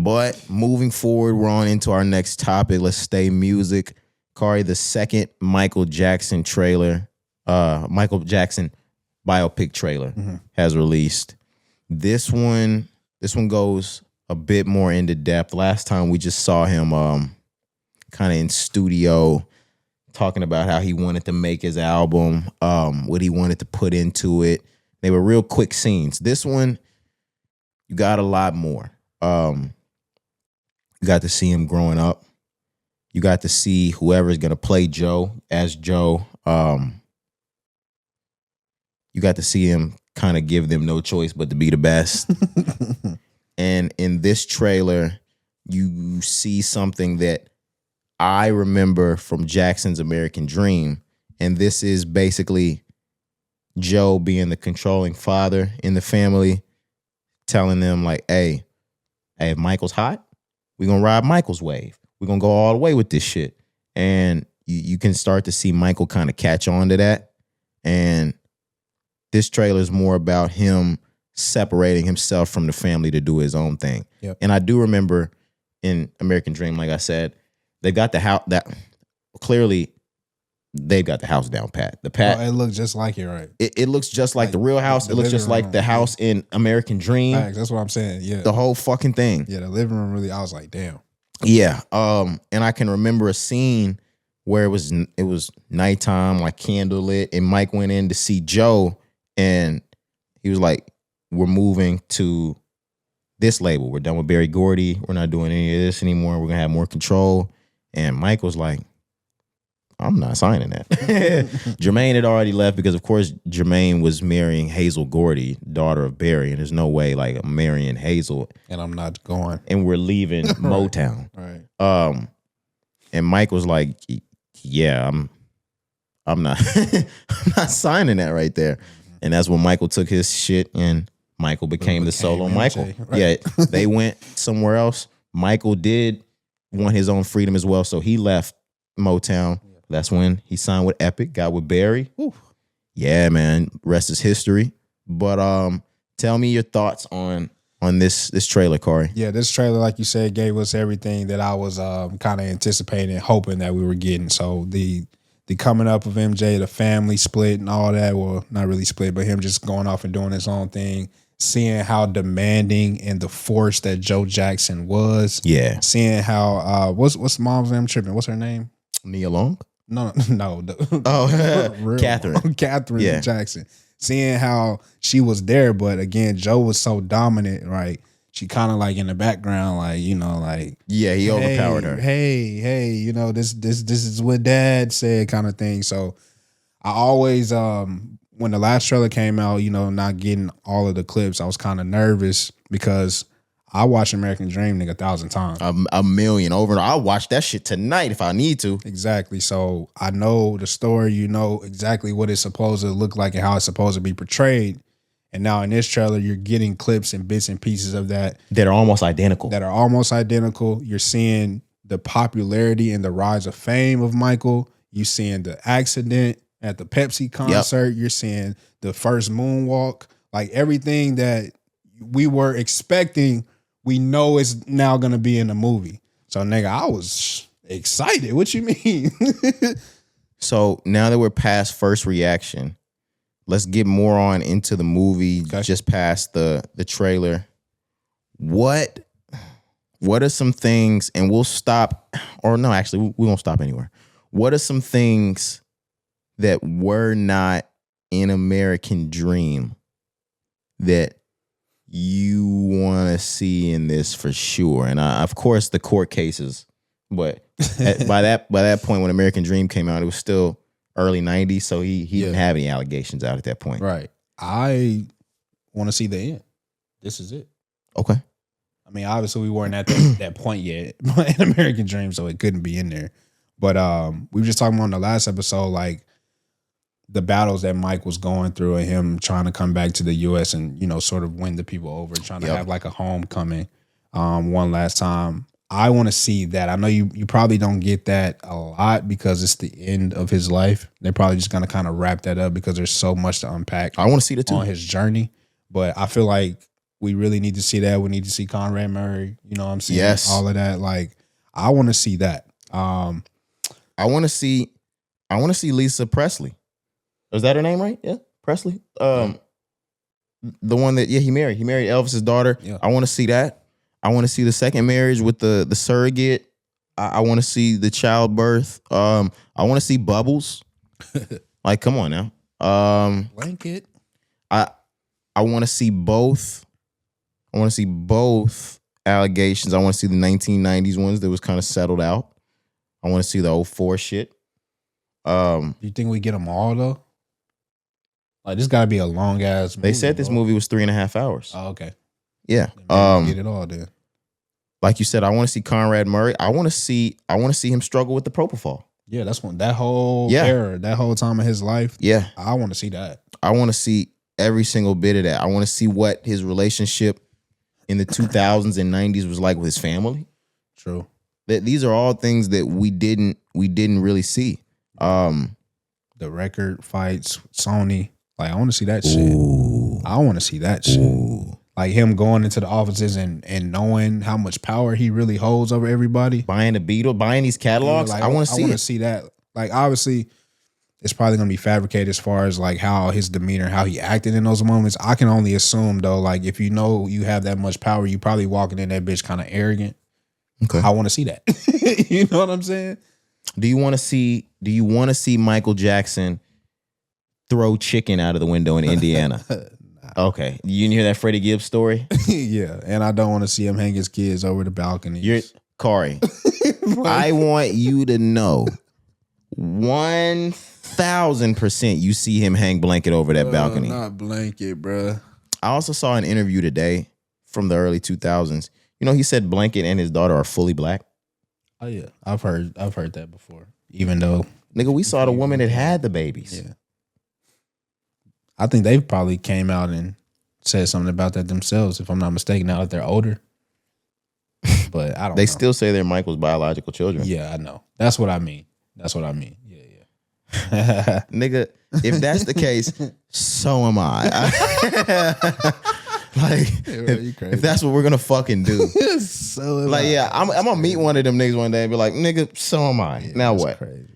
But moving forward, we're on into our next topic. Let's stay music. Kari, the second Michael Jackson trailer, Michael Jackson biopic trailer has released. This one goes a bit more into depth. Last time we just saw him kind of in studio talking about how he wanted to make his album, what he wanted to put into it. They were real quick scenes. This one, you got a lot more. You got to see him growing up. You got to see whoever's going to play Joe as Joe. You got to see him kind of give them no choice but to be the best. And in this trailer, you see something that I remember from Jackson's American Dream. And this is basically Joe being the controlling father in the family, telling them like, hey, if Michael's hot, we're going to ride Michael's wave. We're going to go all the way with this shit. And you can start to see Michael kind of catch on to that. And this trailer is more about him separating himself from the family to do his own thing. Yep. And I do remember in American Dream, like I said, they got the house that clearly they've got the house down pat. It looks just like it, right? It looks just like the real house. It looks just like the house in American Dream. That's what I'm saying. Yeah. The whole fucking thing. Yeah, the living room really, I was like, damn. Yeah. And I can remember a scene where it was nighttime, like candlelit, and Mike went in to see Joe, and he was like, we're moving to this label. We're done with Berry Gordy. We're not doing any of this anymore. We're gonna have more control. And Mike was like, I'm not signing that. Jermaine had already left because, of course, Jermaine was marrying Hazel Gordy, daughter of Barry, and there's no way like I'm marrying Hazel. And I'm not going. And we're leaving Motown. Right. And Mike was like, yeah, I'm not I'm not signing that right there. And that's when Michael took his shit and Michael became the solo MJ, Michael. Right. Yeah, they went somewhere else. Michael did want his own freedom as well, so he left Motown. That's when he signed with Epic, got with Barry. Ooh. Yeah, man, rest is history. But tell me your thoughts on this trailer, Corey. Yeah, this trailer, like you said, gave us everything that I was kind of anticipating, hoping that we were getting. So the coming up of MJ, the family split and all that, well, not really split, but him just going off and doing his own thing, seeing how demanding and the force that Joe Jackson was. Yeah. Seeing how, what's mom's name tripping? What's her name? Nia Long? No. Catherine. Catherine Jackson. Seeing how she was there, but again, Joe was so dominant, right? She kind of like in the background, like, you know, like, yeah, he overpowered her. Hey, you know, this is what Dad said, kind of thing. So I always, when the last trailer came out, you know, not getting all of the clips, I was kind of nervous because I watched American Dream 1,000 times. A million over. I'll watch that shit tonight if I need to. Exactly. So I know the story, you know exactly what it's supposed to look like and how it's supposed to be portrayed. And now in this trailer, you're getting clips and bits and pieces of that. That are almost identical. You're seeing the popularity and the rise of fame of Michael. You're seeing the accident at the Pepsi concert. Yep. You're seeing the first moonwalk. Like everything that we were expecting, we know is now going to be in the movie. So, nigga, I was excited. What you mean? So now that we're past first reaction, let's get more on into the movie, just past the trailer. What are some things, and we'll stop, or no, actually, we won't stop anywhere. What are some things that were not in American Dream that you want to see in this for sure? And of course, the court cases, but by that point when American Dream came out, it was still early 90s, so he didn't have any allegations out at that point. Right. I want to see the end. This is it. Okay. I mean, obviously we weren't at that point yet in American Dream, so it couldn't be in there. But we were just talking about on the last episode, like the battles that Mike was going through and him trying to come back to the U.S. and, you know, sort of win the people over, trying to have like a homecoming one last time. I want to see that. I know you probably don't get that a lot because it's the end of his life. They're probably just going to kind of wrap that up because there's so much to unpack. I want to see that too. On his journey. But I feel like We really need to see that. We need to see Conrad Murray. You know what I'm saying? Yes. All of that. Like, I want to see that. I want to see Lisa Presley. Is that her name right? Yeah, Presley. The one that he married. He married Elvis's daughter. Yeah. I want to see that. I want to see the second marriage with the surrogate. I want to see the childbirth. I want to see Bubbles. Like, come on now. Blanket. I want to see both. I want to see both allegations. I want to see the 1990s ones that was kind of settled out. I want to see the 04 shit. Do you think we get them all though? Like, this got to be a long ass movie. They said this movie was 3.5 hours. Oh, okay. Yeah. Get it all then. Like you said, I want to see Conrad Murray. I want to see him struggle with the propofol. Yeah, that's one. That whole era, that whole time of his life. Yeah. I want to see that. I want to see every single bit of that. I want to see what his relationship in the 2000s and 90s was like with his family. True. That these are all things that we didn't really see. The record fights, Sony. Like, I want to see that shit. I want to see that shit. Like, him going into the offices and knowing how much power he really holds over everybody. Buying the Beetle, buying these catalogs. Yeah, like, I want to see I want it. to see that. Like, obviously, it's probably going to be fabricated as far as, like, how his demeanor, how he acted in those moments. I can only assume, though, like, if you know you have that much power, you probably walking in that bitch kind of arrogant. Okay. I want to see that. You know what I'm saying? Do you want to see Michael Jackson throw chicken out of the window in Indiana? Okay. You didn't hear that Freddie Gibbs story? Yeah. And I don't want to see him hang his kids over the balcony. Corey, I want you to know 1000% you see him hang blanket over that balcony. Not blanket, bro. I also saw an interview today from the early 2000s. You know, he said Blanket and his daughter are fully black. Oh yeah, I've heard that before. Even though, nigga, we saw the woman that had the babies. Yeah, I think they probably came out and said something about that themselves, if I'm not mistaken. Now that they're older, but I don't. They know. still say they're Michael's biological children. Yeah, I know. That's what I mean. Yeah. Nigga, if that's the case, so am I. Like, if that's what we're gonna fucking do, I'm gonna meet one of them niggas one day and be like, nigga, so am I. Yeah, now what? Crazy.